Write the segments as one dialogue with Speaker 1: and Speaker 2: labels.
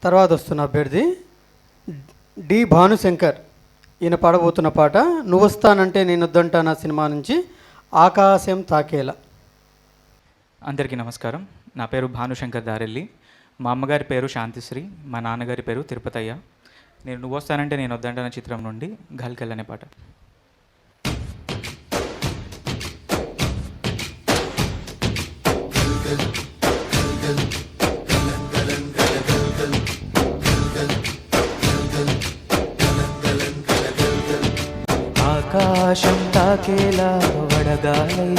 Speaker 1: తర్వాత వస్తున్న అభ్యర్థి డి భానుశంకర్. ఈయన పాడబోతున్న పాట నువ్వొస్తానంటే నేనొద్దంటానా సినిమా నుంచి ఆకాశం తాకేలా.
Speaker 2: అందరికీ నమస్కారం. నా పేరు భానుశంకర్ దారెల్లి. మా అమ్మగారి పేరు శాంతిశ్రీ, మా నాన్నగారి పేరు తిరుపతయ్య. నేను నువ్వొస్తానంటే నేను వద్దంటాన చిత్రం నుండి ఘల్కల్ అనే పాట. ఆకాశం తాకేలా వడగాలై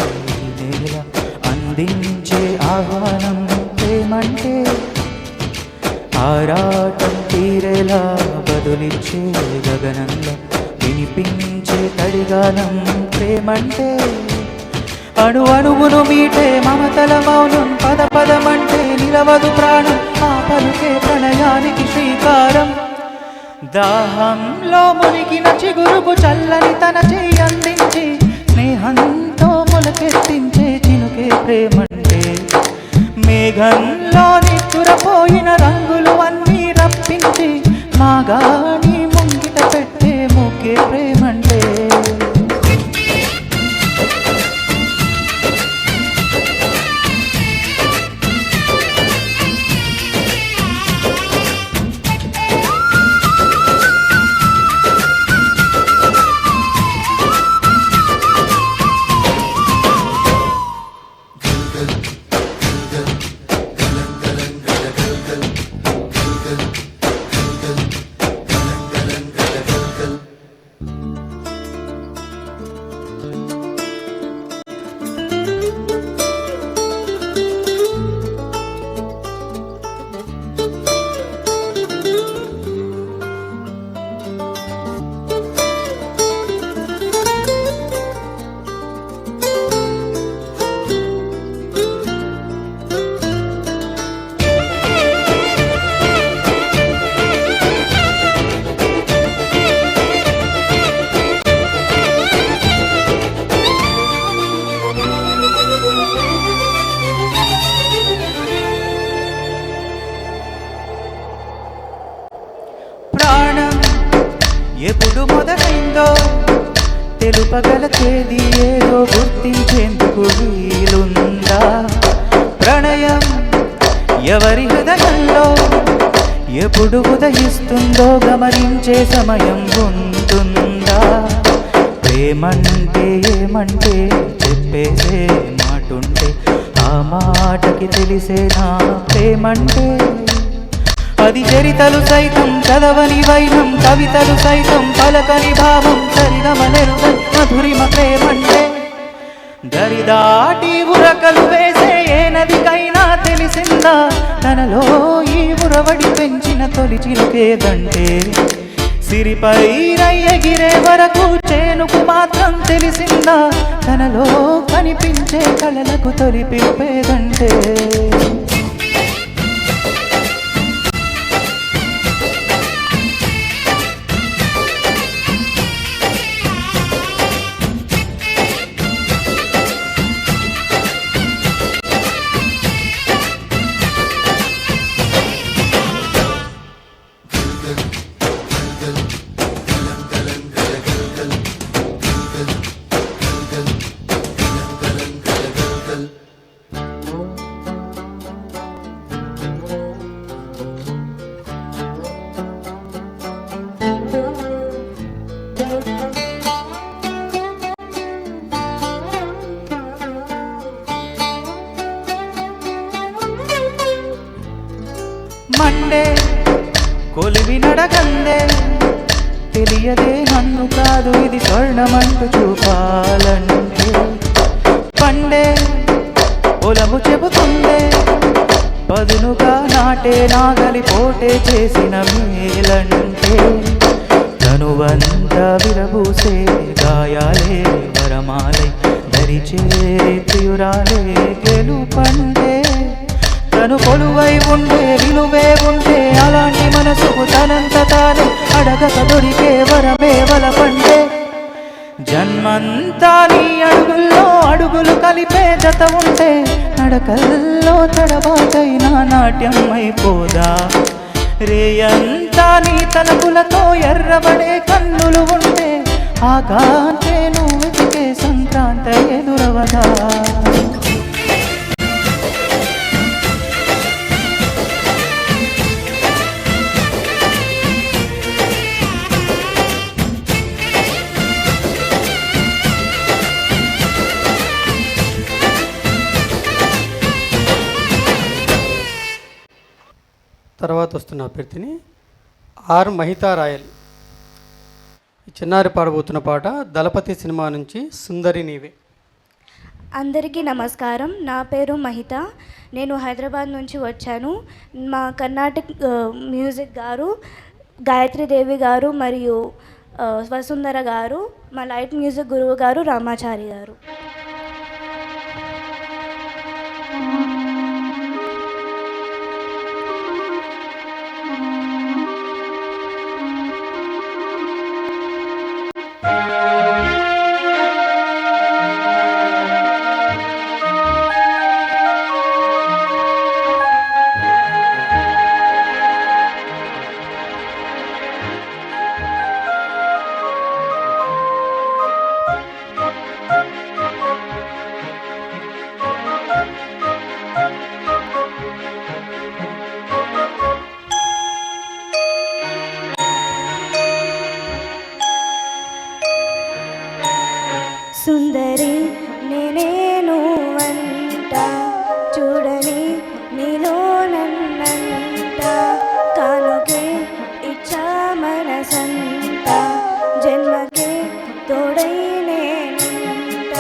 Speaker 2: నేల అందించే ఆహ్వానం ప్రేమంటే, ఆరాటం తీరేలా బదులిచ్చే గగనంలో వినిపించే తడిగానం ప్రేమంటే, అణు అణువును మీటే మమతల మౌనం పద పదమంటే నిలవదు ప్రాణం ఆ పలుకే ప్రణయానికి శ్రీకారం. దాహంలో మునిగిన చిగురుకు చల్లని తన చెయ్యి అందించి స్నేహంతో మొలకెత్తించే చినుకే ప్రేమంటే, మేఘంలో నిద్దురపోయిన రంగులు అన్నీ రప్పించి మాగాని ముంగిట పెట్టే ముగ్గే ప్రేమంటే. ప్రాణం ఎప్పుడు మొదలైందో తెలుపగల తేదీ ఏదో గుర్తించేందుకు వీలుందా? ప్రణయం ఎవరి హృదయంలో ఎప్పుడు ఉదయిస్తుందో గమనించే సమయం ఉంటుందా? ప్రేమంటే ఏమంటే చెప్పేసే మాటుంటే ఆ మాటకి తెలిసేనా ప్రేమంటే? అది చరితలు సైతం చదవని వైనం, కవితలు సైతం పలకని భావం, సరిగమనెరుగ మధురిమ ప్రేమంటే. దరిదాటి ఉరకలు వేసే ఏ నదికైనా తెలిసిందా తనలో ఈ ఉరవడి పెంచిన తొలి చిలుకేదంటే? సిరిపై ఎగిరే వరకు చేనుకు మాత్రం తెలిసిందా తనలో కనిపించే కళలకు తొలి పిలిపేదంటే? మండే కొలివి నడకందే తెలియదే నన్ను కాదు ఇది స్వర్ణమంటూ చూపాలంటే. పండే పొలము చెబుతుందే పదునుగా నాటే నాగలి పోటే చేసిన మేలంటే. తనువంతా విరబూసే గాయాలే వరమాలై దరిచేరే ప్రియురాలే గెలుపంటే. తను కొలువై ఉండే విలువే ఉంటే అలాంటి మనసుకు తనంత తానే అడగక దొరికే వరమే వలపంటే. జన్మంతా నీ అడుగుల్లో అడుగులు కలిపే జత ఉంటే నడకల్లో తడబాటైనా నాట్యం అయిపోదా?
Speaker 3: రేయంతా నీ తలపులతో ఎర్రబడే కన్నులు ఉంటే ఆ కాంతే నువ్వు వెతికే సంక్రాంత ఎదురవదా.
Speaker 1: తర్వాత వస్తున్న అభ్యర్థిని ఆర్ మహితా రాయల్. ఈ చిన్నారి పాడబోతున్న పాట దళపతి సినిమా నుంచి సుందరి నీవే.
Speaker 4: అందరికీ నమస్కారం. నా పేరు మహిత. నేను హైదరాబాద్ నుంచి వచ్చాను. మా కర్ణాటక మ్యూజిక్ గారు గాయత్రి దేవి గారు మరియు వసుంధర గారు, మా లైట్ మ్యూజిక్ గురువు గారు రామాచారి గారు. సుందరి నేనేను అంట, చూడని నీలో నన్నంట, కానుకే ఇచ్చా మనసంత, జన్మకే తోడై నేనుంట,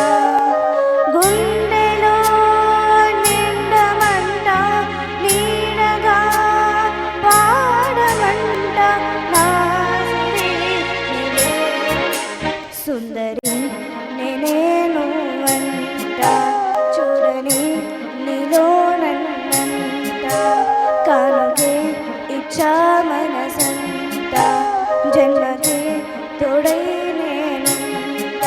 Speaker 4: గుండెలో నిండమంట, నీడగా పాడమంట, నా సుందరి నేనేను అంట, చూడని నీలో నన్నంట, కానుకే ఇచ్చా మనసంత, జన్మకే తోడై నేనుంట.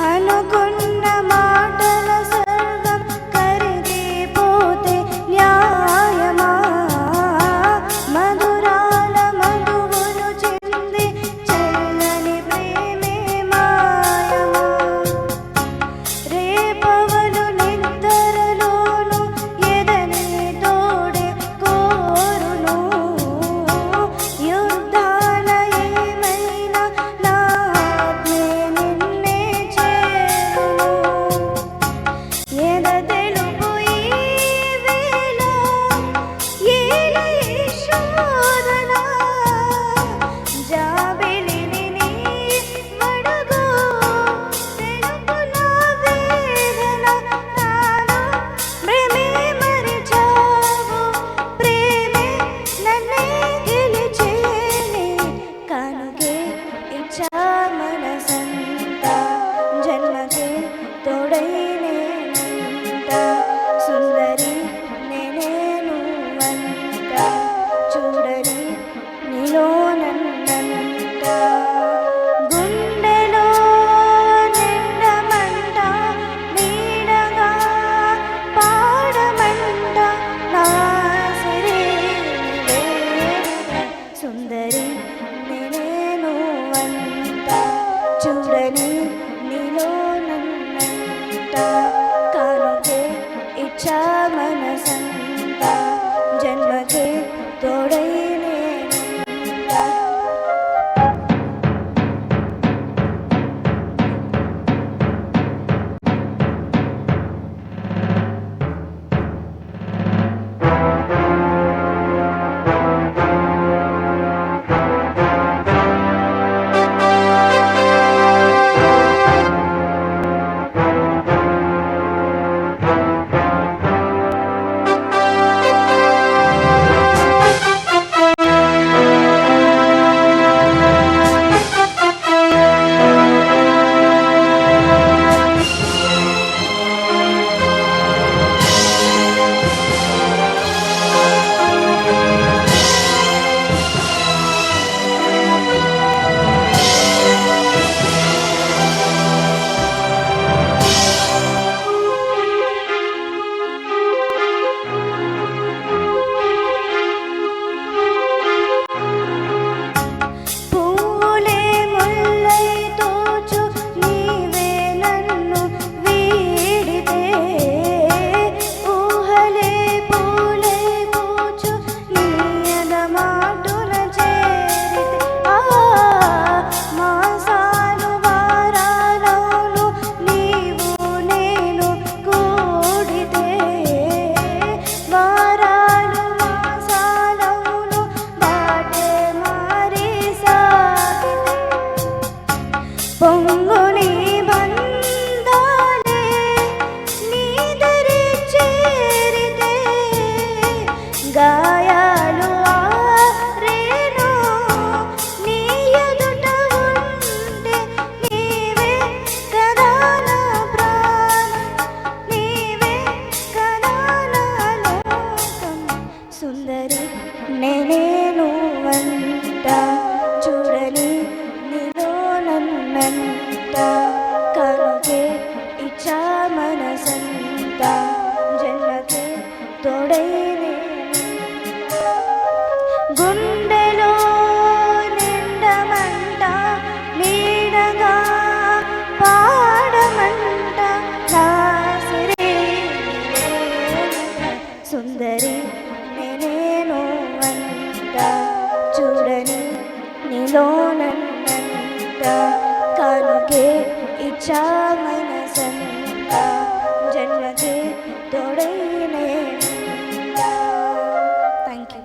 Speaker 4: అనుకున్న మాటల సర్వం కరిగిపోతే న్యాయమా, మధురాల మధువులు చింది చల్లని ప్రేమే మాయమా, రేపవలు నిద్రలోను ఎదని తోడే కోరును, యుద్ధాల ఏమైనా నా ఆత్మే నిన్నే చేరును, ఎద తెలుపు ఈ వేళ ఏల శోధన, జాబిలిని నీ వడగు తెలుపు నా వేదన, నాలో ప్రేమే మరిచావు, ప్రేమే నన్నే గెలిచేని, కానుకే ఇచ్చా మనసంత, జన్మకే తోడై నేనుంట, సుందరి నేనేను అంట, చూడని నీలో నన్నంట, గుండెలో నిండమంట, నీడగా పాడమంట, నా సిరి నీవే. సుందరి నేనేను అంట, చూడని నీలో నన్నంట, కానుకే ఇచ్చా మనసంత, పొంగుని బంధాలే నీదరి చేరితే గాయాలు ఆరేను నీ ఎదుట ఉంటే నీవే కదా నా ప్రాణం నీవే కదా నా లోకం సుందరి నేనేను వంట చూడని నీలో నన్నంట కనుకే ఇచ్చా మనసంత జన్మకే తోడైనే గుండెలో నిండమంట నీడగా పాడమంట నా సిరి సుందరి నేనేను అంట చూడని నీలో నన్నంట కనుకే ఇచ్చా మనసంత జన్మకే తోడైనే థ్యాంక్ యూ.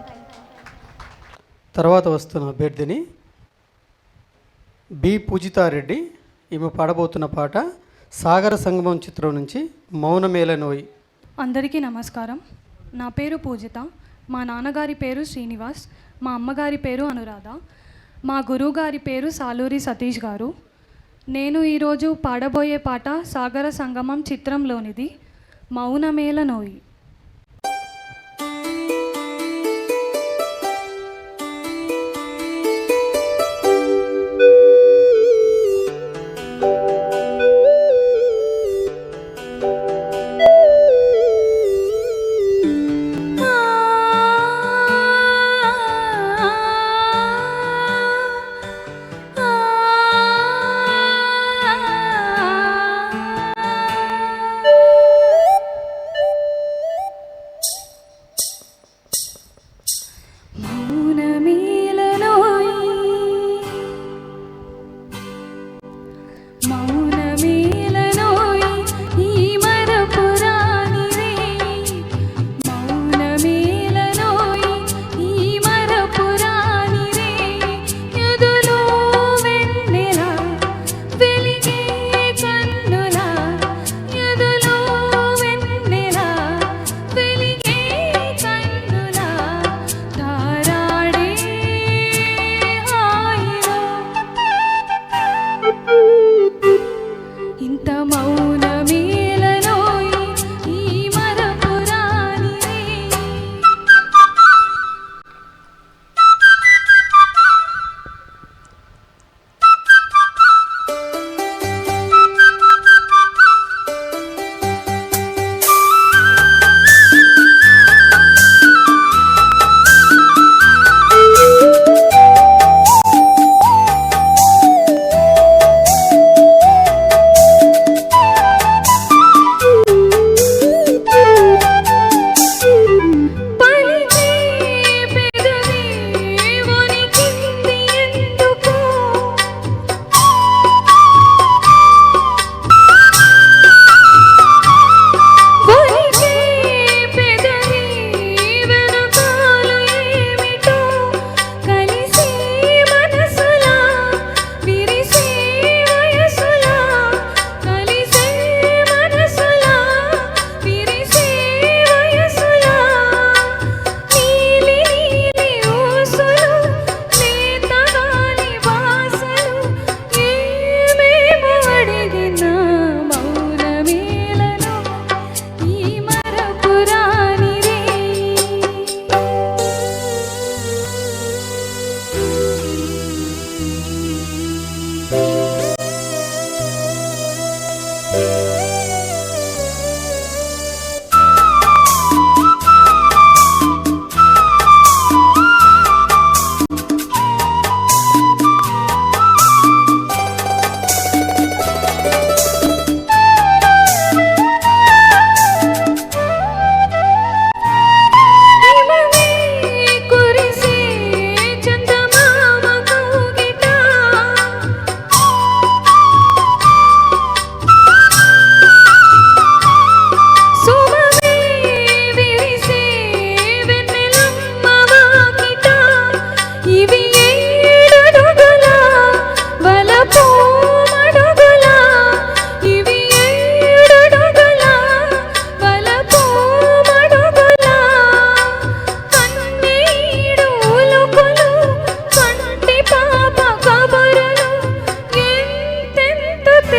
Speaker 1: తర్వాత వస్తున్న అభ్యర్థిని బి పూజితారెడ్డి. ఈమె పాడబోతున్న పాట సాగర సంగమం చిత్రం నుంచి మౌనమేలనోయి.
Speaker 5: అందరికీ నమస్కారం. నా పేరు పూజిత. మా నాన్నగారి పేరు శ్రీనివాస్. మా అమ్మగారి పేరు అనురాధ. మా గురువుగారి పేరు సాలూరి సతీష్ గారు. నేను ఈరోజు పాడబోయే పాట సాగర సంగమం చిత్రంలోనిది మౌనమేలనోయి.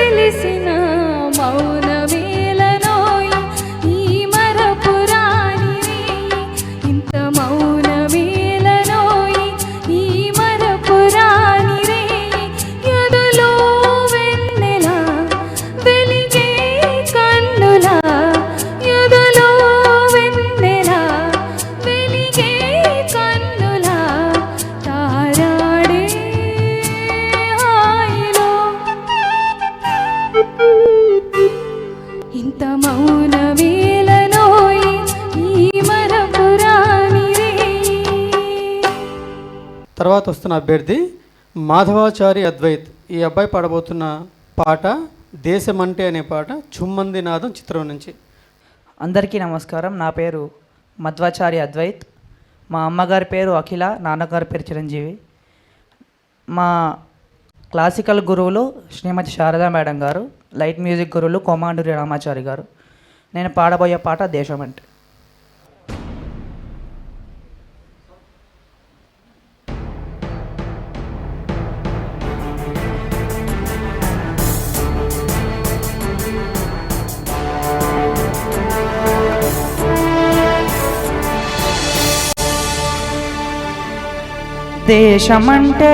Speaker 5: తెలిసిన మౌనమేలనోయి ఈ మరపురాని రేయి ఇంత మౌనమేలనోయి ఈ మరపురాని రేయి ఎదలో వెన్నెలా వెలిగే కన్నులా ఎదలో వెన్నెలా వెలిగే కన్నులా తారాడే హాయిలో ఇంత మౌనమేలనోయి ఈ మరపురాని రేయి.
Speaker 1: తర్వాత వస్తున్న అభ్యర్థి మాధవాచారి అద్వైత్. ఈ అబ్బాయి పాడబోతున్న పాట దేశమంటే అనే పాట చుమ్మంది నాదం చిత్రం నుంచి.
Speaker 3: అందరికీ నమస్కారం. నా పేరు మధ్వాచారి అద్వైత్. మా అమ్మగారి పేరు అఖిల, నాన్నగారి పేరు చిరంజీవి. మా క్లాసికల్ గురువులు శ్రీమతి శారదా మేడం గారు, లైట్ మ్యూజిక్ గురువులు కోమాండూరి రామాచారి గారు. నేను పాడబోయే పాట దేశమంటే. దేశమంటే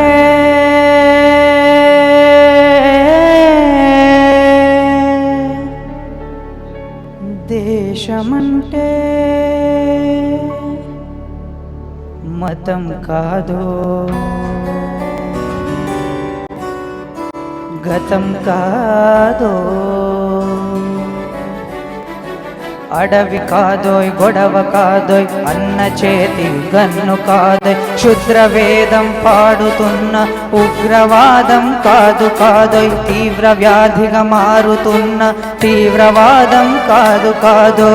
Speaker 3: దేశమంటే మతం కాదు, గతం కాదు, అడవి కాదోయ్, గొడవ కాదోయ్, అన్న చేతి గన్ను కాదోయ్, క్షుద్ర వేదం పాడుతున్న ఉగ్రవాదం కాదు కాదోయ్, తీవ్ర వ్యాధిగా మారుతున్న తీవ్రవాదం కాదు కాదో.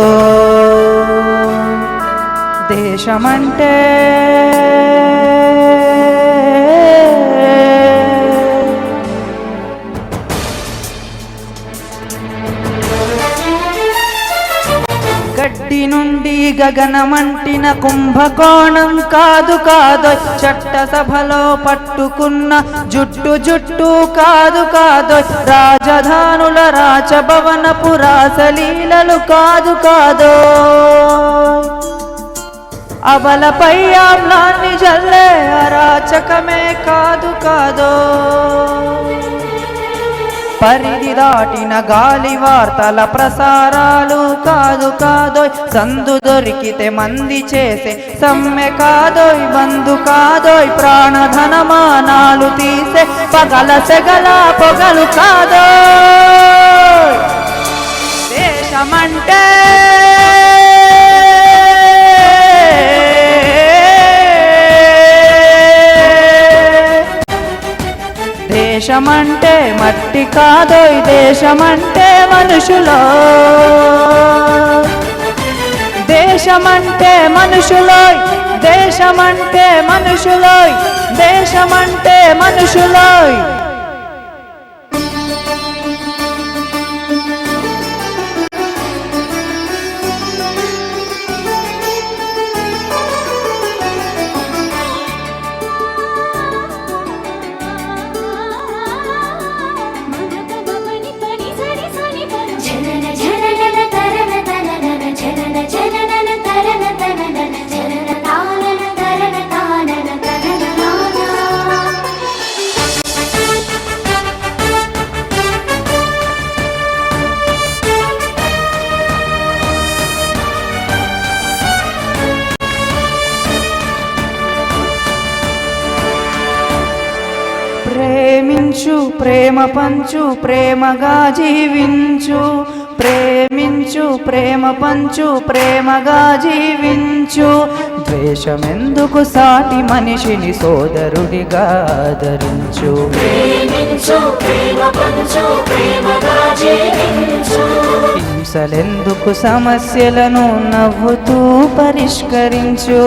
Speaker 3: దేశమంటే గడ్డి నుండి గగనమంటిన కుంభకోణం కాదు కాదు, చట్టసభలో పట్టుకున్న జుట్టు జుట్టు కాదు కాదు, రాజధానుల రాజభవనపు రాసలీలలు కాదు కాదు, అబలపై ఆమ్లాన్ని జల్లే అరాచకమే కాదు కాదు, పరిధి దాటిన గాలి వార్తల ప్రసారాలు కాదు కాదోయ్, సందు దొరికితే మంది చేసే సమ్మె కాదోయ్, బంధు కాదోయ్, ప్రాణధనమానాలు తీసే పగల సెగల పొగలు కాదోయ్. దేశమంటే దేశమంటే మట్టి కాదోయ్, దేశమంటే మనుషులో, దేశమంటే మనుషులోయ్, దేశమంటే మనుషులోయ్, దేశమంటే మనుషులోయ్. ప్రేమించు, ప్రేమ పంచు, ప్రేమగా జీవించు, ప్రేమించు, ప్రేమ పంచు, ప్రేమగా జీవించు, ద్వేషమెందుకు సాటి మనిషిని సోదరుడిగా ఆదరించు, హింసలెందుకు సమస్యలను నవ్వుతూ పరిష్కరించు,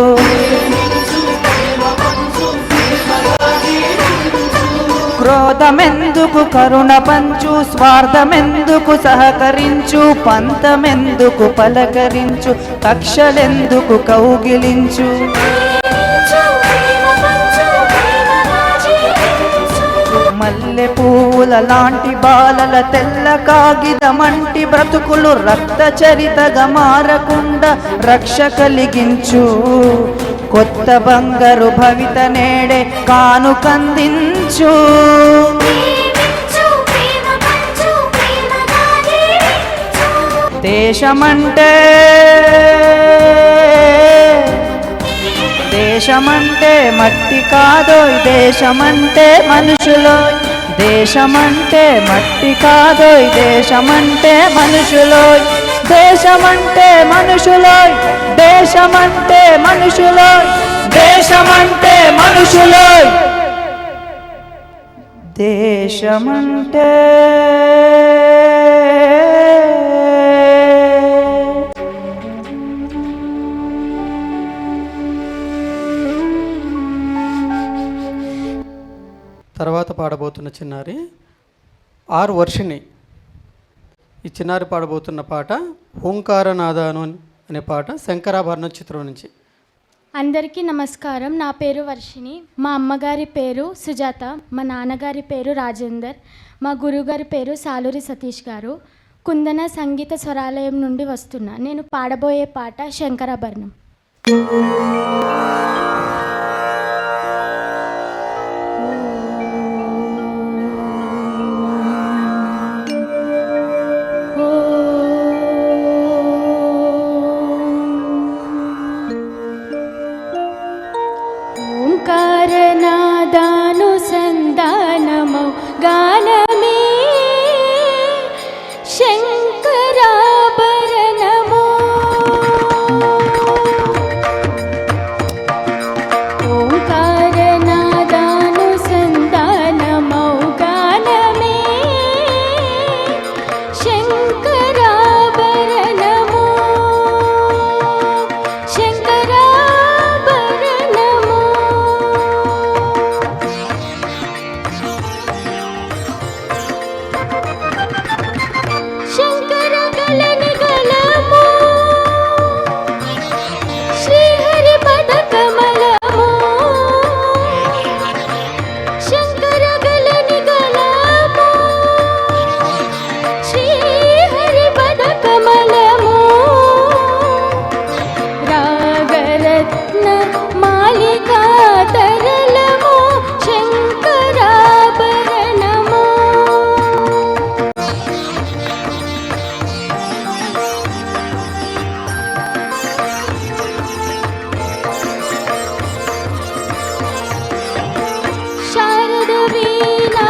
Speaker 3: క్రోధమెందుకు కరుణ పంచు, స్వార్థమెందుకు సహకరించు, పంతమెందుకు పలకరించు, కక్షలెందుకు కౌగిలించు, మల్లె పువ్వుల పూల లాంటి బాలల తెల్ల కాగితమంటి బ్రతుకులు రక్త చరితగా మారకుండా రక్ష కలిగించు. కొత్త బంగారు భవిత నేడే కానుకందించు. దేశమంటే దేశమంటే మట్టి కాదోయ్, దేశమంటే మనుషులోయ్. దేశమంటే మట్టి కాదోయ్, దేశమంటే మనుషులోయ్. దేశమంటే మనుషులోయ్, దేశమంటే మనుషులోయ్. దేశమంటే మనుషులోయ్, దేశమంటే
Speaker 1: తర్వాత పాడబోతున్న చిన్నారి ఆర్ వర్షిణి. ఈ చిన్నారి పాడబోతున్న పాట ఓంకారనాదాను అనే పాట శంకరాభరణం చిత్రం నుంచి.
Speaker 6: అందరికీ నమస్కారం. నా పేరు వర్షిణి. మా అమ్మగారి పేరు సుజాత, మా నాన్నగారి పేరు రాజేందర్, మా గురువుగారి పేరు సాలూరి సతీష్ గారు. కుందన సంగీత స్వరాలయం నుండి వస్తున్నా. నేను పాడబోయే పాట శంకరాభరణం. ఓంకారనాదానుసంధానమౌ గానమే శంకరాభరణమో. ఓంకారనాదానుసంధానమౌ గానమే శంకరాభరణమో. శంకరాభరణమో. శంకర గలని గలము శ్రీహరి పద కమలము. శంకర గలని గలము శ్రీహరి పద కమలము. రాగరత్న మాలికా తరళము శంకరాభరణము. శారద వీణా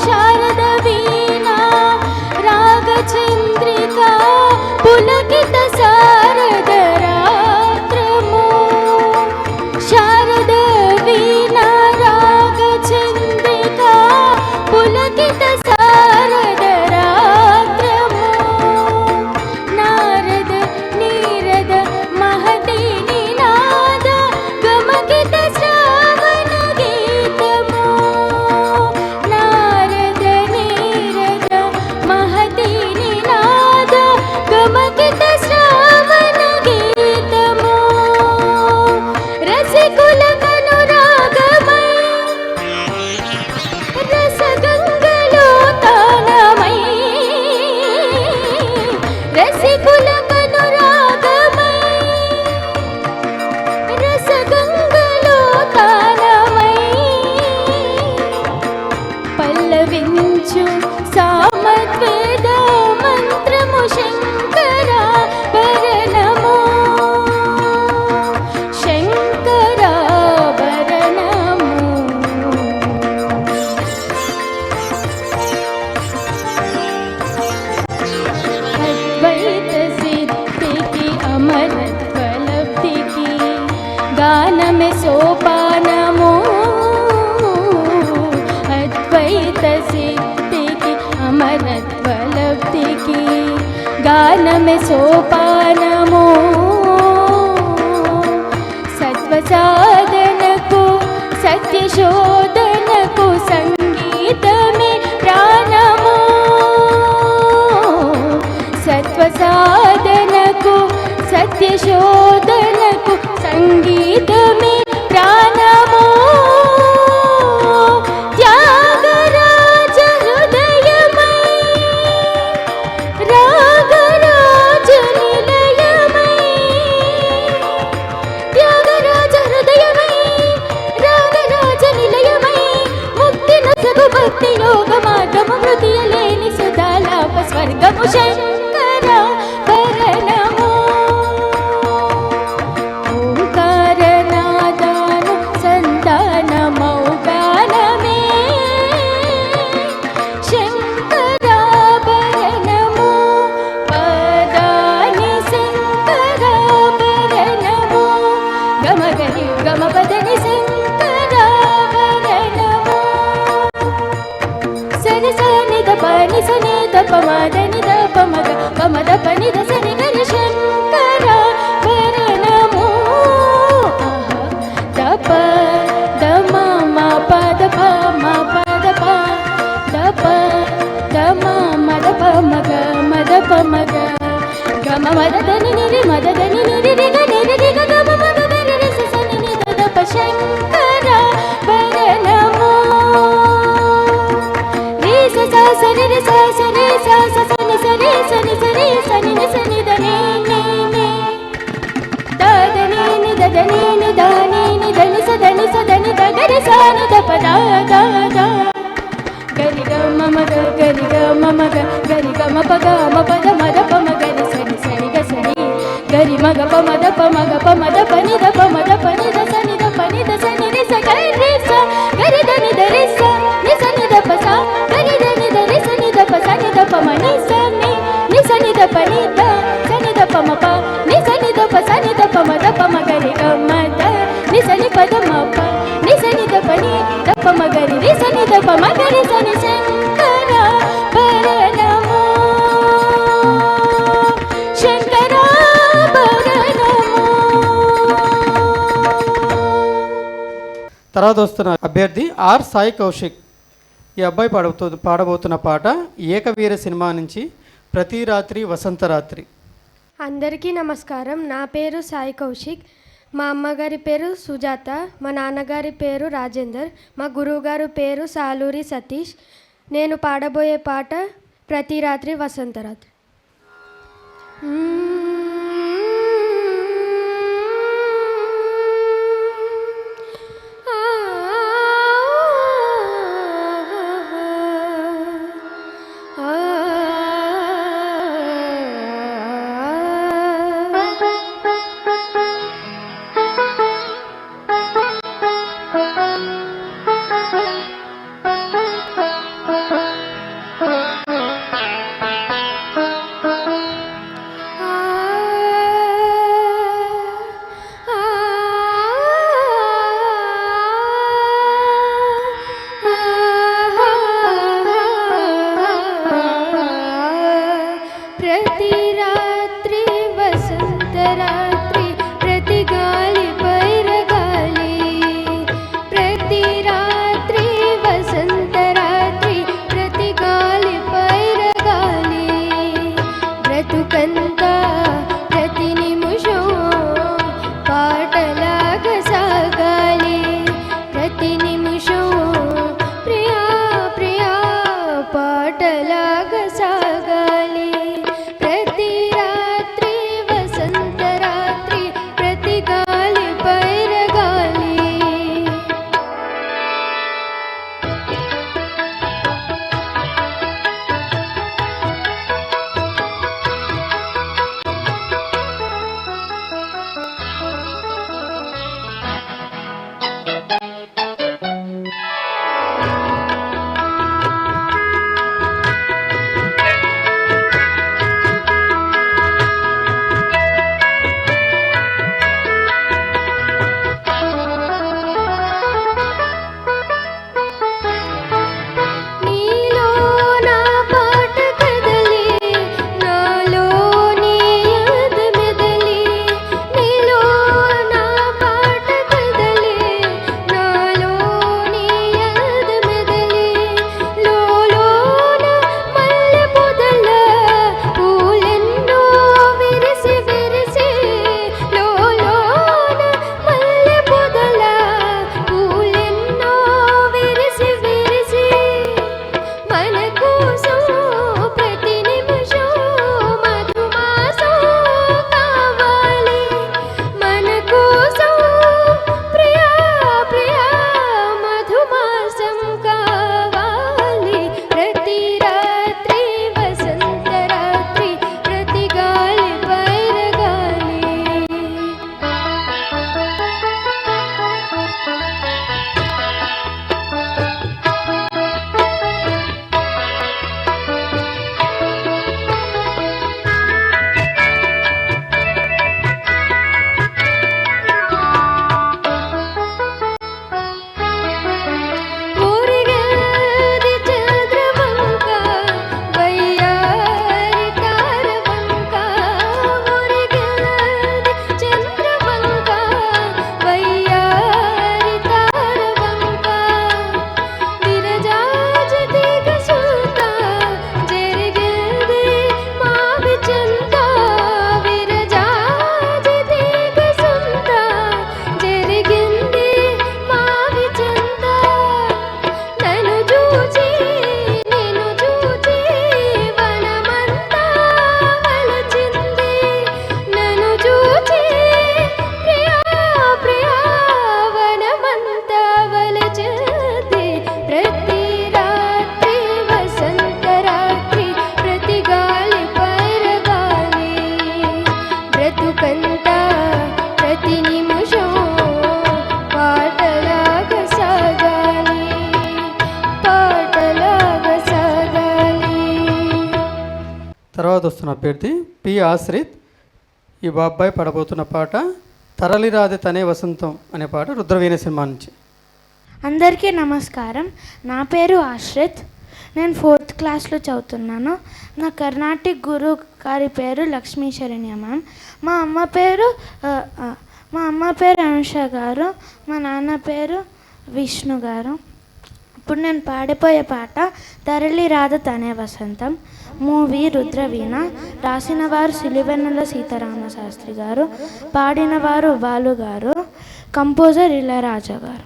Speaker 6: శారద వీణా రాగచంద్రికా పులకిత శారద రాత్రము. శారద వీణా రాగచంద్రికా పులకిత శారద రాత్రము. నారద నీరద మహతి నినాద గమకిత శ్రావణ గీతము. నారద నీరద మహతి నినాద గమకిత శ్రావణ గీతము. రసికుల కనురాగమై రసగంగలో తానమై. రసికుల కనురాగమై రసగంగలో తానమై. పల్లవించు సామద్వేద మంత్రము శంకరాభరణము. శంకరాభరణము. అద్వైత సిద్ధికి అమరత్వ లబ్ధికి గానమే సోపానము. అద్వైత సిద్ధికి అమరత్వ లబ్ధికి గానమే సోపానము. సత్వ సాధనకు సత్యశోధనకు సంగీతమే ప్రాణము. సత్వ సాధనకు సత్యశోధనకు సంగీతమే ప్రాణము త్యాగరాజ హృదయమై రాగరాజ నిలయమై త్యాగరాజ హృదయమై రాగరాజ నిలయమై ముక్తి నసగు భక్తి యోగ మార్గము మృతియలేని సుధాలాప స్వర్గము శంకర భరణము ఓంకారనాదాను సంతానమౌ గానమే శంకరాభరణము పదాని శంకరాభరణము గమగని గమపదని శంకరాభరణము సరి సని ద పని సని ద పమదని ద పమగ పమద పని ద సని గరి శంకరాభరణము ద ప ద మ మ ప ద ప మ ప ద ప ద ప ద మ మ ద ప మ గ మ ద ప మ గ గ మ మ ద ద ని ని రి మ ద ద ని ని రి రి గ ని రి రి గ గ మ మ గ గ రి రి స స ని ని ద ద ప శంకరాభరణము రి స స స రి రి స స రి స స స ని స రి స ని స రి స ని ని స ని ద ని ని ని ద ద ని ని ద ద ని ని ద ని ని ద ని స ద ని స ద ని ద గ రి స ని ద ప ద ద ద గరి గ మ మ గ గరి గ మ మ గ గరి గ మ ప గ మ ప ద మ ద ప మ గ రి స ని స ని గ స ని గరి మ గ ప మ ద ప మ గ ప మ ద ప ని ద ప మ ద ప ని ద స ని ద ప ని ద స ని రి స గ రి స గరి ద ని ద రి స ని స ని ద ప స గరి ద ని ద రి స ని ద ప స ని ద ప మ ని స ని స ని ద ప ని ద స ని ద ప మ ప ని స ని ద ప స ని ద ప మ ద ప మ గ రి గ మ ద ని స ని ప ద మ ప ని స ని ద ప ని ద ప మ గ రి రి స ని ద ప మ గ రి స ని శంకరాభరణము శంకరాభరణము.
Speaker 1: తర్వాత వస్తున్న అభ్యర్థి ఆర్ సాయి కౌశిక్. ఈ అబ్బాయి పాడబోతున్న పాట ఏకవీర సినిమా నుంచి ప్రతి రాత్రి వసంత రాత్రి.
Speaker 7: అందరికీ నమస్కారం. నా పేరు సాయి కౌశిక్. మా అమ్మగారి పేరు సుజాత, మా నాన్నగారి పేరు రాజేందర్, మా గురువుగారు పేరు సాలూరి సతీష్. నేను పాడబోయే పాట ప్రతి రాత్రి వసంత రాత్రి.
Speaker 1: పాడబోతున్న అభ్యర్థి పి ఆశ్రిత్. ఈ బాబాయ్ పాడబోతున్న పాట తరలిరాదే తనే వసంతం అనే పాట రుద్రవీణ సినిమా నుంచి.
Speaker 8: అందరికీ నమస్కారం. నా పేరు ఆశ్రిత్. నేను 4th క్లాస్లో చదువుతున్నాను. నా కర్ణాటిక్ గురువు గారి పేరు లక్ష్మీ శరణ్య మ్యామ్. మా అమ్మ పేరు అనుష గారు. మా నాన్న పేరు విష్ణు గారు. ఇప్పుడు నేను పాడిపోయే పాట తరలి రాధ తనే వసంతం. మూవీ రుద్రవీణ. రాసిన వారు సిలివెన్నెల సీతారామ శాస్త్రి గారు. పాడిన వారు బాలు గారు. కంపోజర్ ఇళయరాజా గారు.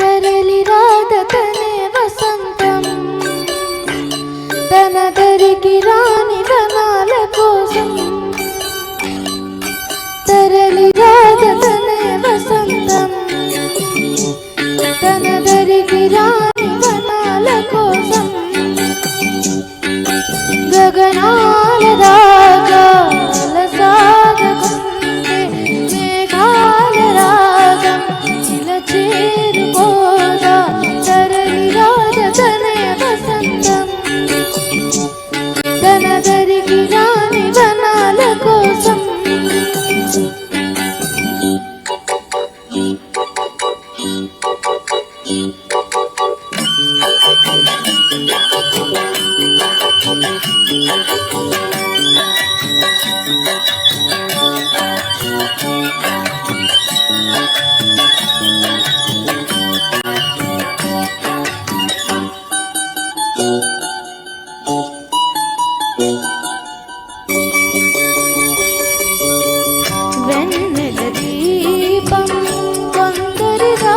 Speaker 8: తరలి రాధ తనే వసంతం, తన దరికి రాని వనాల కోసం. తరలి రాధ తనే వసంతం, తన దరికి రాని వనాల కోసం. గగనాల దాకా సాగకుంటే మేఘాల రాగం ఇలా చేరుకోదా. తరలి రాధ తనే వసంతం, తన దరికి రాని వనాల కోసం. వెన్నెల దీపం కొందరిదా,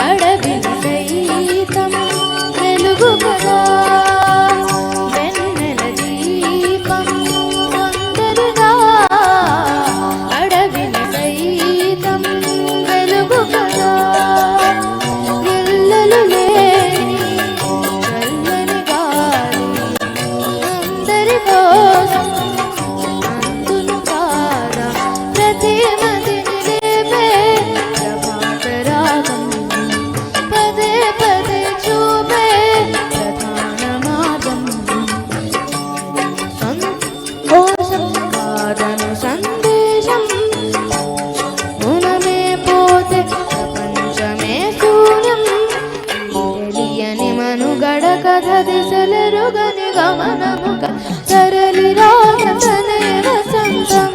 Speaker 8: అడవిని సైతం వెలుగు కదా. వెన్నెల దీపం కొందరిదా, అడవిని సైతం వెలుగు కదా. ఎల్లలు లేని చల్లని గాలి అందరి కోసం అందును కాదా. ప్రతి మదిని లేపే ప్రభాత రాగం పదే పదే చూపే ప్రధాన మార్గం. సంతోషం కాదను సందేశం, గుణమే పోతే ప్రపంచమే శూన్యం. తెలియని మనుగడ కథ దిశలెరుగని గమనముక. తరలి రాధ తనే వసంతం,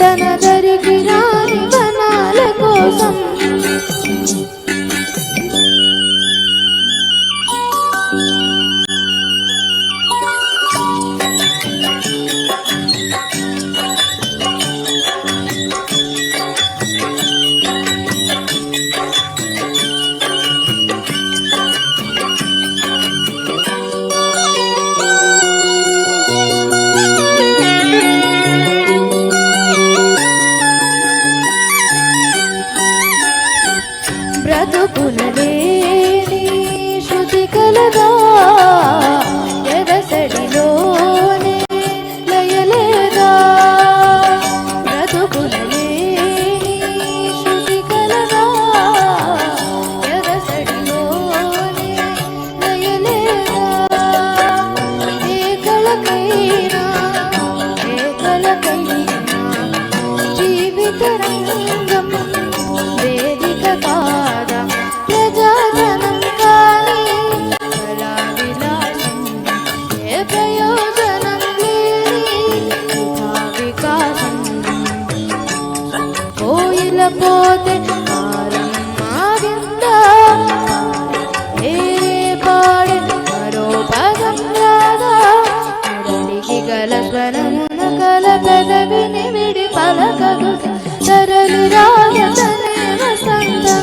Speaker 8: తన దరికి రాని వనాల కోసం. బ్రతుకునలేని శృతి కలదా, ఎదసడిలోనే లయలేదా. బ్రతుకునలేని శృతి కలదా, ఎదసడిలోనే లయలేదా. ఏ కళకైనా జీవిత రంగం వేదిక కాదా. ప్రజాధనం కానీ కళా విలాసం ఏ ప్రయోజనం లేని వృథా వికాసం. కోయిల పోతే కాలం మారిందా, ఏ పాడే మరో పదం రాదా. మురళికి గల స్వరమున కల పెదవిని విడి పలకదు. తరలి రాధ తనే వసంతం,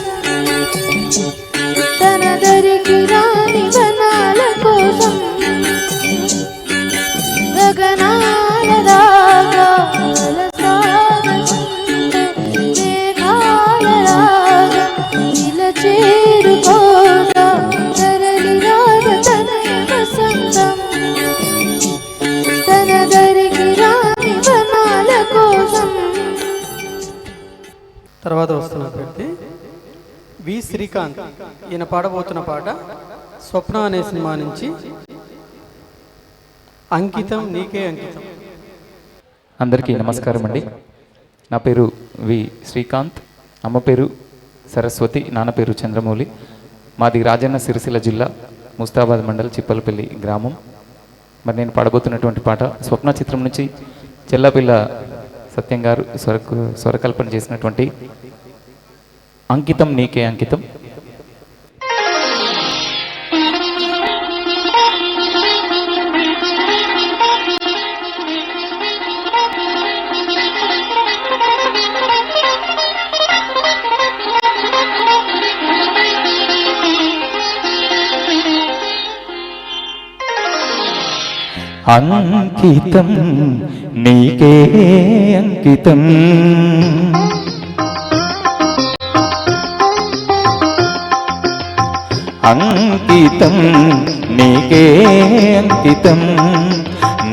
Speaker 8: తన దరికి రాని వనాల కోసం. గగనాల దాకా సాగకుంటే మేఘాల రాగం ఇలా చేరుకోదా. తరలి రాధ తనే వసంతం,
Speaker 1: తర్వాత వస్తున్న అభ్యర్థి వి శ్రీకాంత్. ఈయన పాడబోతున్న పాట స్వప్న అనే సినిమా నుంచి అంకితం నీకే అంకితం.
Speaker 9: అందరికీ నమస్కారం అండి. నా పేరు వి శ్రీకాంత్. అమ్మ పేరు సరస్వతి, నాన్న పేరు చంద్రమౌళి. మాది రాజన్న సిరిసిల్ల జిల్లా ముస్తాబాద్ మండల్ చిప్పలపల్లి గ్రామం. మరి నేను పాడబోతున్నటువంటి పాట స్వప్న చిత్రం నుంచి చెల్లపిల్ల సత్యం గారు స్వరకల్పన చేసినటువంటి అంకితం నీకే అంకితం. అంకితం నీకే అంకితం, అంకితం నీకే అంకితం,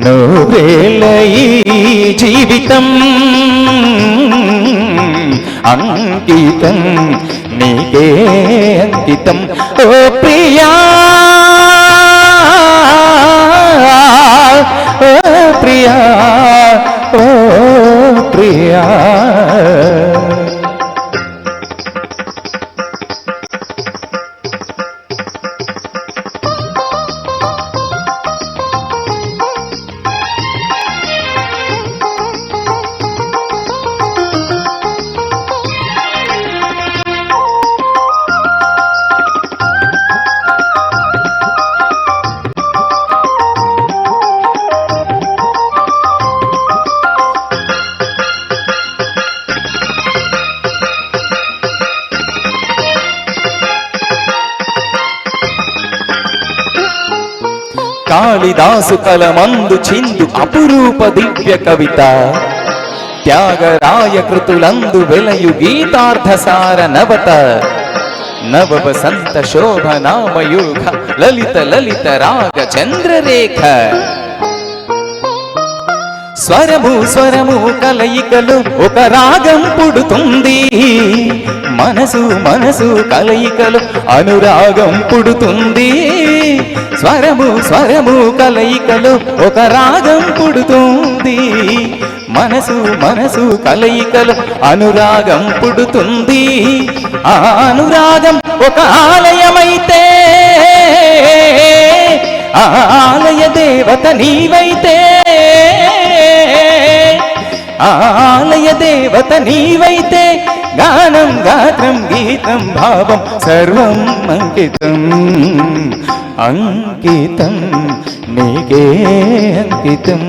Speaker 9: నూరేళ్ళ ఈ జీవితం అంకితం నీకే అంకితం. ఓ ప్రియా ఓ ప్రియా ఓ ప్రియా, కాళిదాసు కలమందు చిందు అపురూప దివ్య కవిత, త్యాగరాయ కృతులందు వెలయు గీతార్థసార నవత, నవ వసంత శోభనామయూఘ లలిత లలిత రాగ చంద్రరేఖ, స్వరము స్వరము కలయికలు ఒక రాగం పుడుతుంది, మనసు మనసు కలయికలు అనురాగం పుడుతుంది, స్వరము స్వరము కలయికలు ఒక రాగం పుడుతుంది, మనసు మనసు కలయికలు అనురాగం పుడుతుంది. ఆ అనురాగం ఒక ఆలయమైతే ఆ ఆలయ దేవత నీవైతే, ఆలయ దేవత నీవైతే, గానం గాత్రం గీతం భావం సర్వం అంకితం, అంకితం నీకే అంకితం.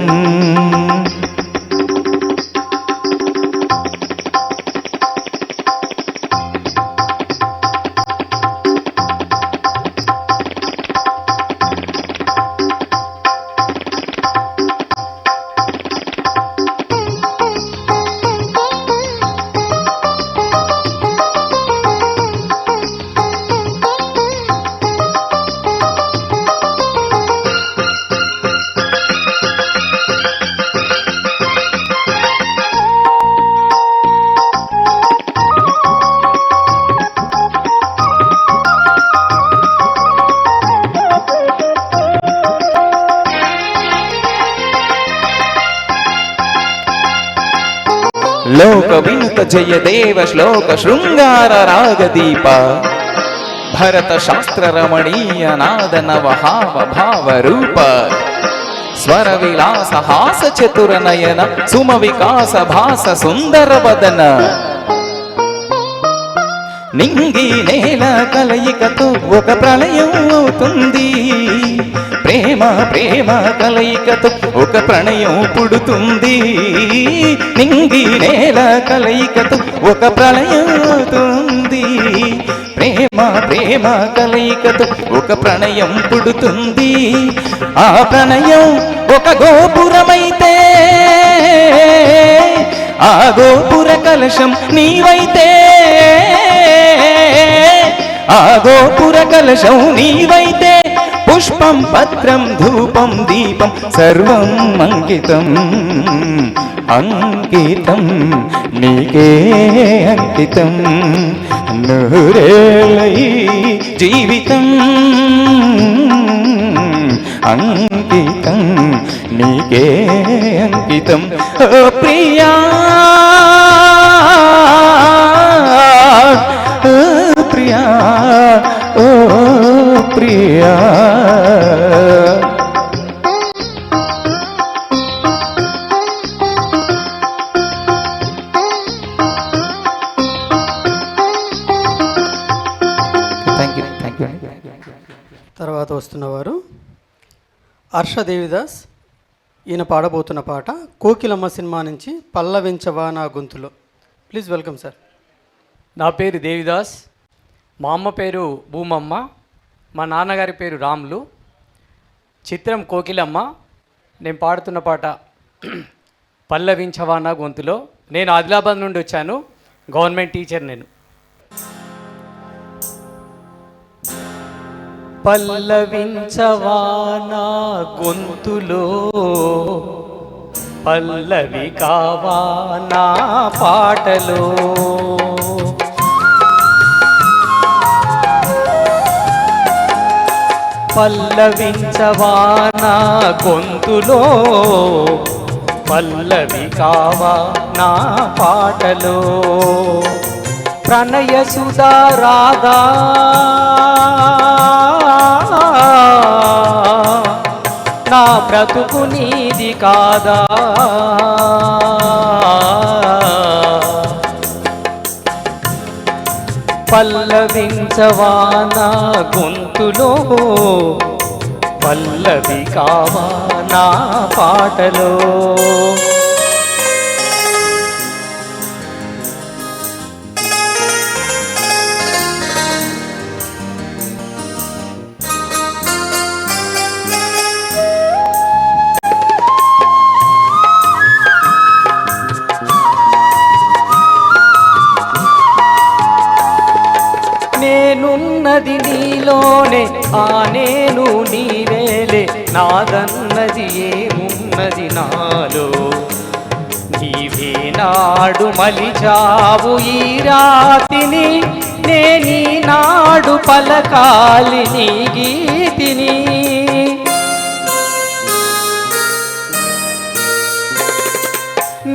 Speaker 9: లోక వినుత జయదేవ శ్లోక శృంగార రాగదీప, భరత శాస్త్ర రమణీయ నాద నవహావ భావ రూప, స్వర విలాస హాస చతుర నయన సుమ వికాస భాస సుందర వదన, నింగి నేల కలయికతో ఒక ప్రళయం అవుతుంది, ప్రేమ ప్రేమ కలయికతో ఒక ప్రణయం పుడుతుంది, నింగి నేల కలయికతో ఒక ప్రళయం అవుతుంది, ప్రేమ ప్రేమ కలయికతో ఒక ప్రణయం పుడుతుంది. ఆ ప్రణయం ఒక గోపురమైతే ఆ గోపుర కలశం నీవైతే, ఆ గోపుర కలశం నీవైతే, పుష్పం పత్రం ధూపం దీపం సర్వం అంకితం అంకితం నీకే అంకితం నూరేళ్ళై జీవితం అంకితం నీకే అంకితం ఓ ప్రియా ఓ ప్రియా ఓ ప్రియా. థ్యాంక్ యూ అండి.
Speaker 1: తర్వాత వస్తున్నవారు హర్షదేవిదాస్. ఈయన పాడబోతున్న పాట కోకిలమ్మ సినిమా నుంచి పల్లవించవా నా గొంతులో. Please welcome sir.
Speaker 10: నా పేరు దేవిదాస్. మా అమ్మ పేరు భూమమ్మ. మా నాన్నగారి పేరు రాములు. చిత్రం కోకిలమ్మ. నేను పాడుతున్న పాట పల్లవించవా నా గొంతులో. నేను ఆదిలాబాద్ నుండి వచ్చాను. గవర్నమెంట్ టీచర్ నేను. పల్లవించవా నా గొంతులో పల్లవి కావా నా పాటలో పల్లవించవా నా గొంతులో పల్లవి కావా నా పాటలో ప్రణయ సుధా రాధా నా బ్రతుకు నీది కాదా పల్లవించవా నా గొంతులో పల్లవి కావా నా పాటలో నేనున్నది నీలోనే ఆ నేను నీవేలే నాదన్నది ఏమున్నది నాలో నీవే నాడు మలిచావు ఈ రాతిని నేనీ నాడు పలకాలి నీ గీతిని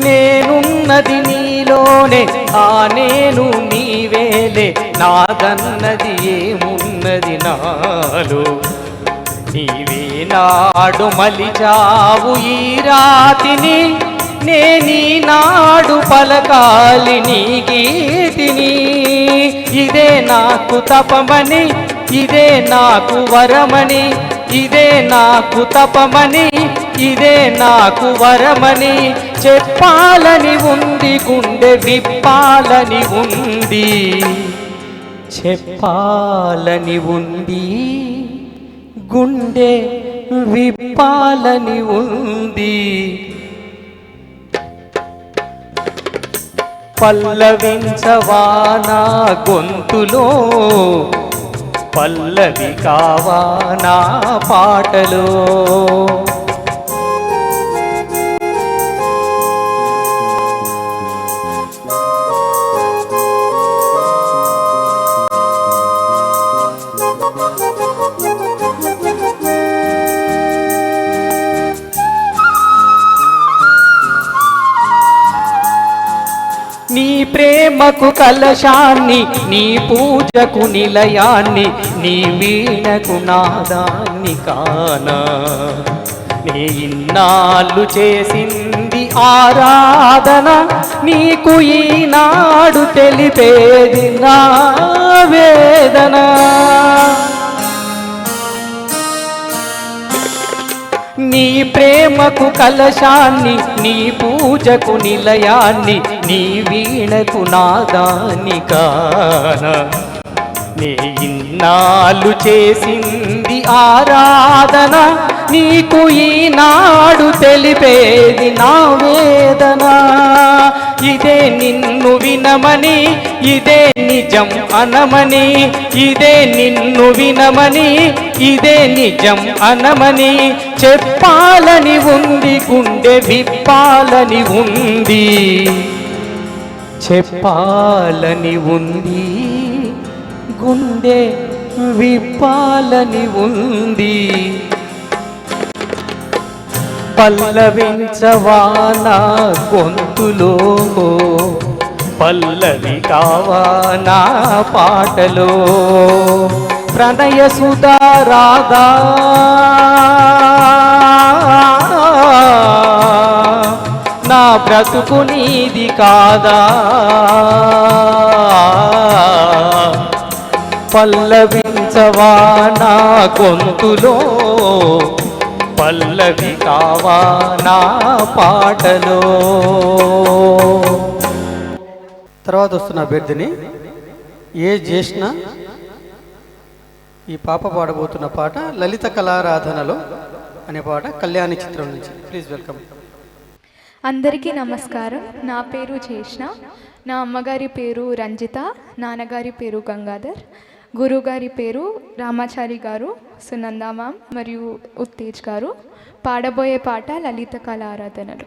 Speaker 10: నేనున్నది నీలోనే ఆ నేను నీవేలే నాదన్నది ఏమున్నది నాలో నీవే నాడు మలిచావు ఈ రాతిని నేనీ నాడు పలకాలి నీ గీతిని ఇదే నాకు తపమని ఇదే నాకు వరమని ఇదే నాకు తపమని ఇదే నాకు వరమని చెప్పాలని ఉంది గుండె విప్పాలని ఉంది చెప్పాలని ఉంది గుండె విప్పాలని ఉంది పల్లవించవా నా గొంతులో పల్లవి కావా నా పాటలో నీ ప్రేమకు కలశాన్ని నీ పూజకు నిలయాన్ని నీ వీణకు నాదాన్ని కానా నీ ఇన్నాళ్ళు చేసింది ఆరాధన నీకు ఈనాడు తెలిపేది నా వేదన నీ ప్రేమకు కలశాన్ని నీ పూజకు నిలయాన్ని నీ వీణకు నాదాన్ని కానా నీ ఇన్నాళ్ళు చేసింది ఆరాధన నీకు ఈనాడు తెలిపేది నా వేదన
Speaker 11: ఇదే నిన్ను వినమని, ఇదే నిజం అనమని, ఇదే నిన్ను వినమని, ఇదే నిజం అనమని చెప్పాలని ఉంది, గుండె విప్పాలని ఉంది, చెప్పాలని ఉంది, గుండె విప్పాలని ఉంది. పల్లవించవా నా గొంతులో, పల్లవి కావా నా పాటలో, ప్రణయ సుధా రాగా నా బ్రతుకు నీది కాదా, పల్లవించవా నా గొంతులో, పల్లవి కావా నా పాటలో.
Speaker 1: తర్వాత వస్తున్న అభ్యర్థిని ఏ జ్యేష్ణ. ఈ పాప పాడబోతున్న పాట లలిత కళారాధనలో అనే పాట కళ్యాణి చిత్రం నుంచి. Please welcome.
Speaker 12: అందరికీ నమస్కారం. నా పేరు జ్యేష్ణ. నా అమ్మగారి పేరు రంజిత, నాన్నగారి పేరు గంగాధర్, గురువుగారి పేరు రామాచారి గారు, సునంద మ్యామ్ మరియు ఉత్తేజ్ గారు. పాడబోయే పాట లలిత కళారాధనలు.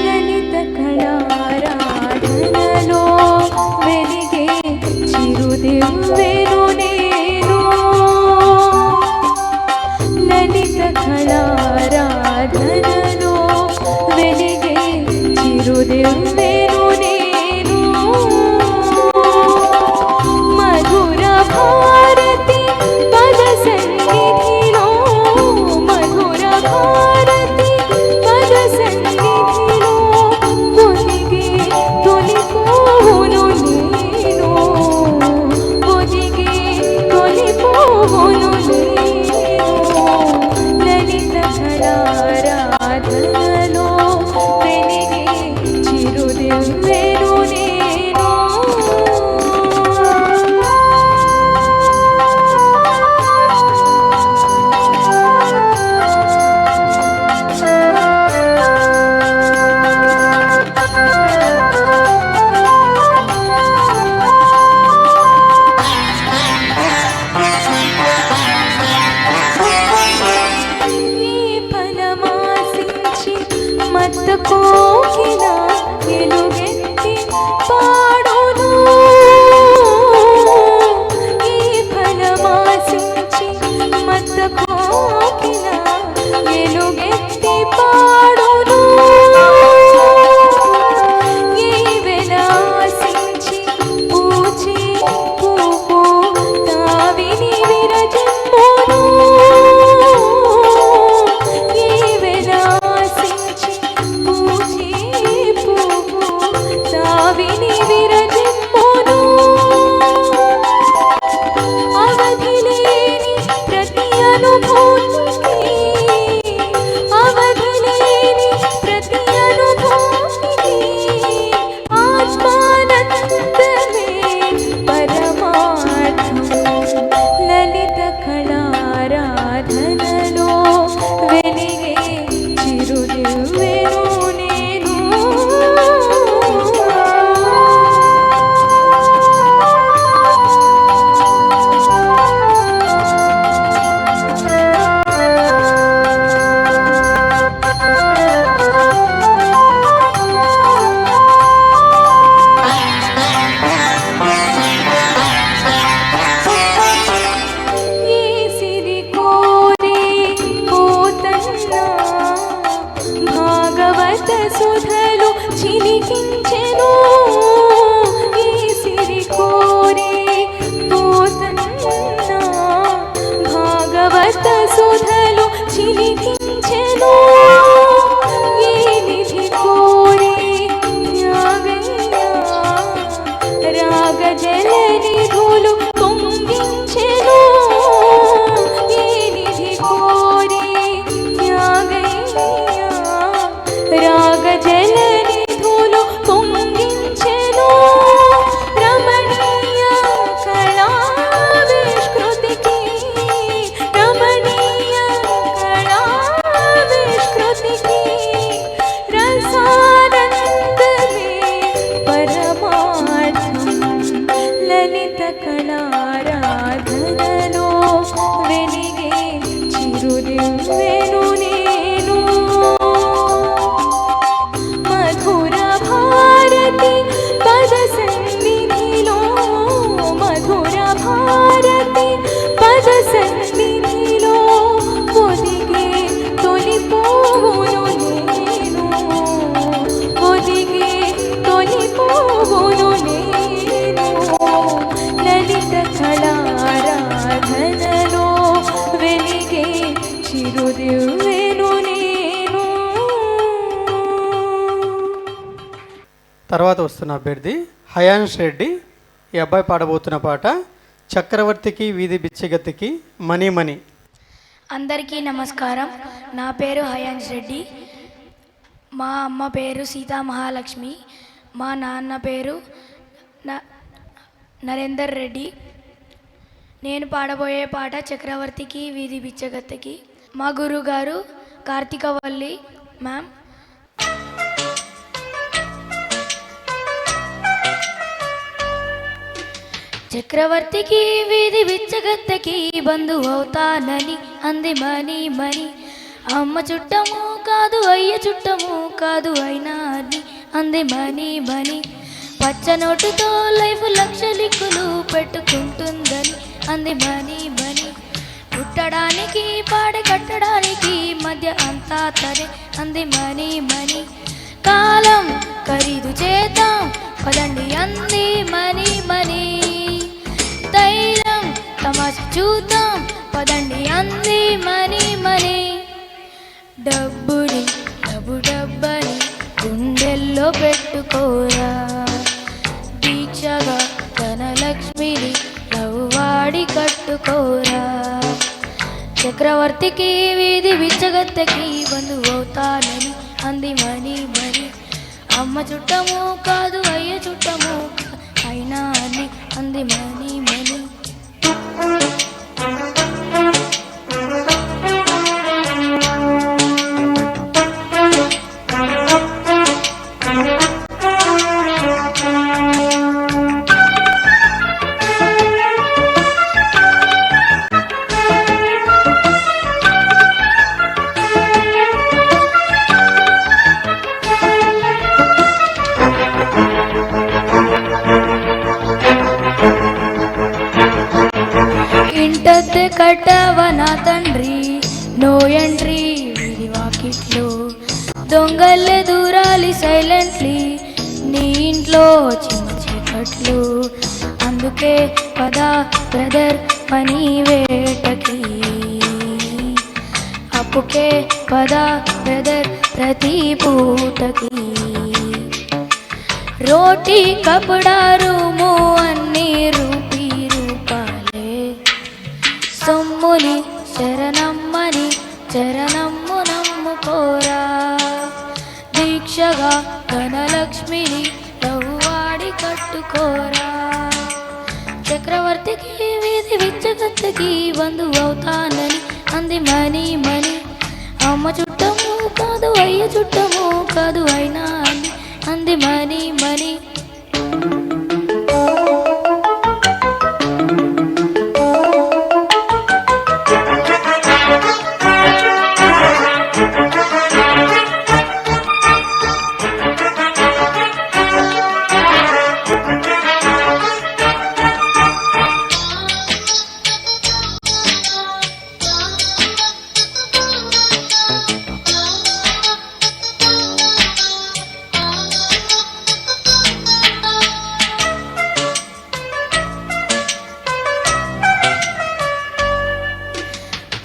Speaker 12: లలిత కళారాధనలో వెలిగే చిరుదివ్వెను నేను, లలిత కళారాధనలో వెలిగే చిరుదివ్వెను నేను, మధుర
Speaker 1: తర్వాత వస్తున్న అభ్యర్థి హయాన్ష్ రెడ్డి. ఈ అబ్బాయి పాడబోతున్న పాట చక్రవర్తికి వీధి బిచ్చగత్తికి మనీ మనీ.
Speaker 13: అందరికీ నమస్కారం. నా పేరు హయాన్ష్ రెడ్డి. మా అమ్మ పేరు సీతా మహాలక్ష్మి. మా నాన్న పేరు నరేందర్ రెడ్డి. నేను పాడబోయే పాట చక్రవర్తికి వీధి బిచ్చగత్తికి. మా గురుగారు కార్తికవల్లి మ్యామ్. చక్రవర్తికి వీధి బిచ్చగత్తెకి బంధువు అవుతానని అంది మనీ మనీ. అమ్మ చుట్టము కాదు అయ్య చుట్టము కాదు అయినా అని అంది మనీ మనీ. పచ్చ నోటుతో లైఫ్ లక్షలిక్కులు పెట్టుకుంటుందని అంది మనీ మనీ. పుట్టడానికి పాడి కట్టడానికి మధ్య అంతా తరే అంది మనీ మనీ. కాలం ఖరీదు చేద్దాం పదండి అంది మనీ మనీ. తైలం తమాషా చూద్దాం పదండి అంది మనీ మనీ. డబ్బుని డబ్బని గుండెల్లో పెట్టుకోరా. దీక్షగా ధనలక్ష్మిని లవ్వాడి కట్టుకోరా. చక్రవర్తికి వీధి బిచ్చగత్తెకి బంధువు అవుతానని అంది మనీ మనీ. అమ్మ చుట్టము కాదు అయ్య చుట్టము అయినా అని అంది మనీ మనీ. ఇంటద్దె కట్టవ నా తండ్రి నో ఎంట్రీ వీధి వాకిట్లో. దొంగల్లే దూరాలి సైలెంట్లీ నీ ఇంట్లో చిన్న చీకట్లు. అందుకే పద బ్రదర్ పని వేటకి. అప్పుకే పద బ్రదర్ ప్రతి పూటకి. రోటీ కపడా రూము అన్ని రూపీ రూపాలే. సొమ్ముని శరణమ్మని చరణమ్ము నమ్ముకోరా. దీక్షగా ధనలక్ష్మిని లవ్వాడి కట్టుకోరా. చక్రవర్తికి వీధి బిచ్చగత్తెకి బంధువు అవుతానని అంది మనీ మనీ. అమ్మ చుట్టము కాదు అయ్య చుట్టము కాదు అయినా అని అంది మనీ మనీ.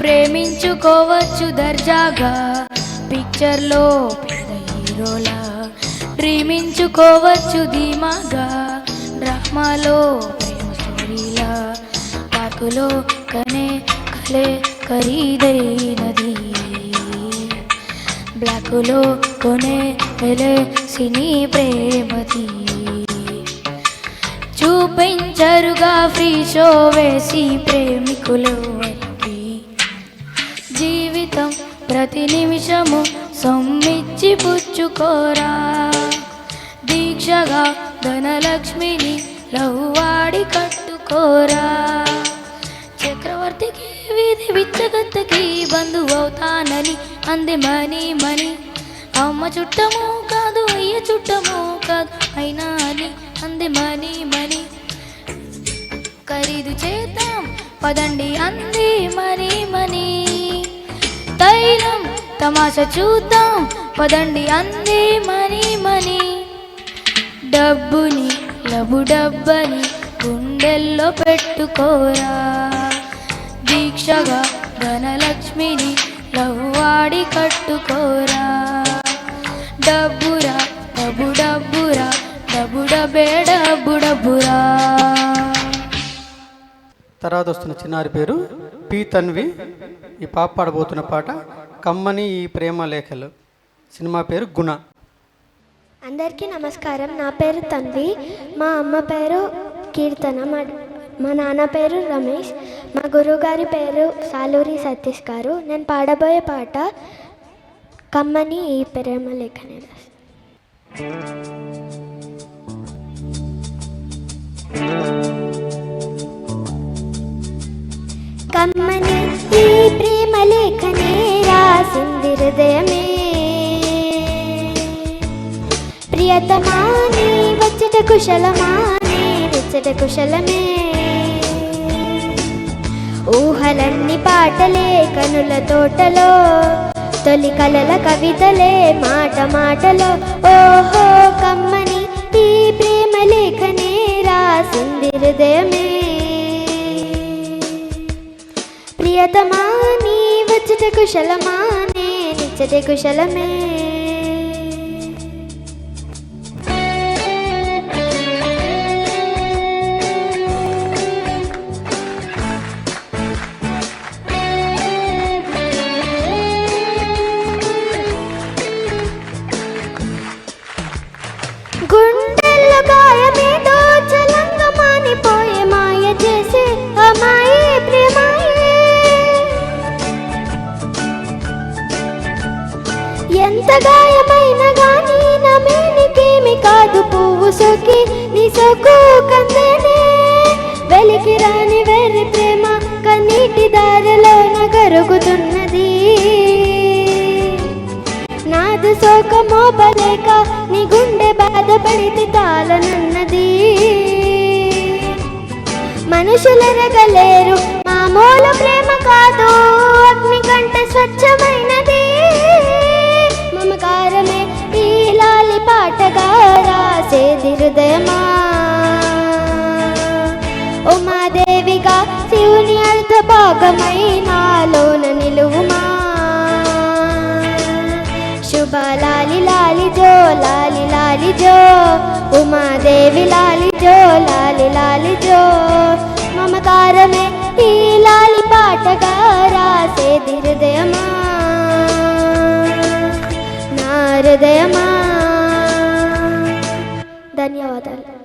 Speaker 13: ప్రేమించుకోవచ్చు దర్జాగా పిక్చర్లో పెద్ద హీరోలా. డ్రీమించుకోవచ్చు ధీమాగా డ్రామాలో ప్రేమ స్టోరీలా. పార్కులో కనే కలే ఖరీదైనది. బ్లాకులో కొనే వెలే సినీ ప్రేమది. చూపించరుగా ఫ్రీ షో వేసి ప్రేమికులు జీవితం ప్రతి నిమిషము సొమ్మిచ్చి పుచ్చుకోరా. దీక్షగా ధనలక్ష్మిని లవ్వాడి కట్టుకోరా. చక్రవర్తికి వీధి బిచ్చగత్తెకి బంధువు అవుతానని అంది మనీ మనీ. అమ్మ చుట్టము కాదు అయ్య చుట్టము కాదు అయినా అని అంది మనీ మనీ. ఖరీదు చేద్దాం పదండి అంది మనీ మనీ. తైలం తమాషా చూద్దాం పదండి అంది మనీ మనీ. డబ్బుని డబ్బని గుండెల్లో పెట్టుకోరా. దీక్షగా ధనలక్ష్మిని లవ్వాడి కట్టుకోరా. డబ్బురా బుడ బేడ బుడబురా.
Speaker 1: తర్వాత వస్తున్న చిన్నారి పేరు పి తన్వి. ఈ పాప పాడబోతున్న పాట కమ్మని ఈ ప్రేమ లేఖలు. సినిమా పేరు గుణ.
Speaker 14: అందరికీ నమస్కారం. నా పేరు తన్వి. మా అమ్మ పేరు కీర్తన. మా నాన్న పేరు రమేష్. మా గురువుగారి పేరు సాలూరి సతీష్ గారు. నేను పాడబోయే పాట కమ్మని ఈ ప్రేమ లేఖనే. కమ్మని ఈ ప్రేమ లేఖనే రాసింది హృదయమే. ప్రియతమా నీ వచ్చట కుశలమా నీ వచ్చట కుశలమే. ఊహలన్నీ పాటలే కనుల తోటలో తొలి కలల కవితలే మాట మాటలో. ఓహో కమ్మని ఈ ప్రేమ లేఖనే రాసింది హృదయమే. ప్రియతమా నీ వచ్చట కుశలమా నే నిచ్చట కుశలమే. గుండెల్లో గాయమేదో చలంగా మానిపోయే మాయ చేసే అమాయే ప్రేమాయే. ఎంత గాయమైన గానీ నా మేనికేమి కాదు. పువ్వు సోకి నీ సోకు కందేనే. వెలికి రాని వెర్రి ప్రేమ కన్నీటి దారిలోన కరుగుతున్నది. నాదు సోక మోపలేక నీ గుండె బాధపడితే తాళనన్నది. మనుషులెరగలేరు మామూలు ప్రేమ కాదు. అగ్ని కంటే స్వచ్ఛమైనది. మమకారమే ఈ లాలి పాటగా రాసేది హృదయమా. ఉమాదేవిగా శివుని అర్ధ భాగమై నాలోన నిలువుమా. శుభ లాలి లాలి జో లాలి లాలి జో. ఉమాదేవి లాలి జో లాలి లాలి జో. మమకారమే ఈ లాలి పాటగా రాసేది హృదయమా నా హృదయమా. ధన్యవాదాలు.